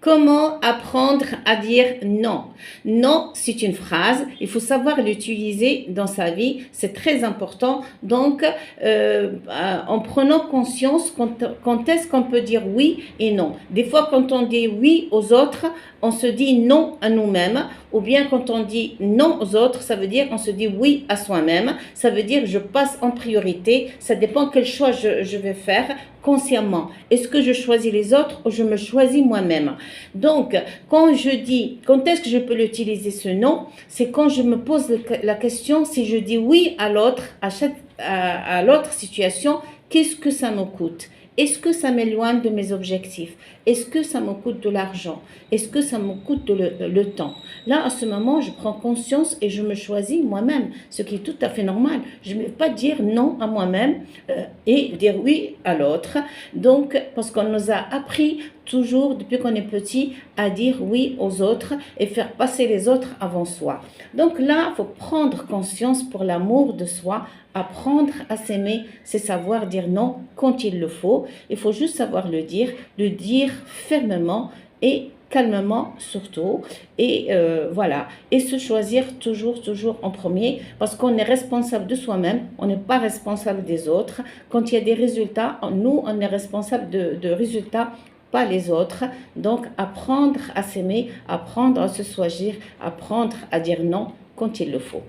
Comment apprendre à dire non? Non, c'est une phrase, il faut savoir l'utiliser dans sa vie, c'est très important. Donc, en prenant conscience quand est-ce qu'on peut dire oui et non. Des fois, quand on dit oui aux autres, on se dit non à nous-mêmes, ou bien quand on dit non aux autres, ça veut dire on se dit oui à soi-même, ça veut dire je passe en priorité, ça dépend quel choix je vais faire consciemment. Est-ce que je choisis les autres ou je me choisis moi-même? Donc, quand je dis, quand est-ce que je peux l'utiliser ce non? C'est quand je me pose la question, si je dis oui à l'autre, à l'autre situation, qu'est-ce que ça me coûte? Est-ce que ça m'éloigne de mes objectifs? Est-ce que ça me coûte de l'argent? Est-ce que ça me coûte le temps? Là, à ce moment, je prends conscience et je me choisis moi-même, ce qui est tout à fait normal. Je ne vais pas dire non à moi-même et dire oui à l'autre. Donc, parce qu'on nous a appris toujours, depuis qu'on est petit, à dire oui aux autres et faire passer les autres avant soi. Donc là, il faut prendre conscience pour l'amour de soi. Apprendre à s'aimer, c'est savoir dire non quand il le faut. Il faut juste savoir le dire fermement et calmement surtout. Et voilà. Et se choisir toujours en premier parce qu'on est responsable de soi-même, on n'est pas responsable des autres. Quand il y a des résultats, nous, on est responsable de résultats, pas les autres. Donc, apprendre à s'aimer, apprendre à se choisir, apprendre à dire non quand il le faut.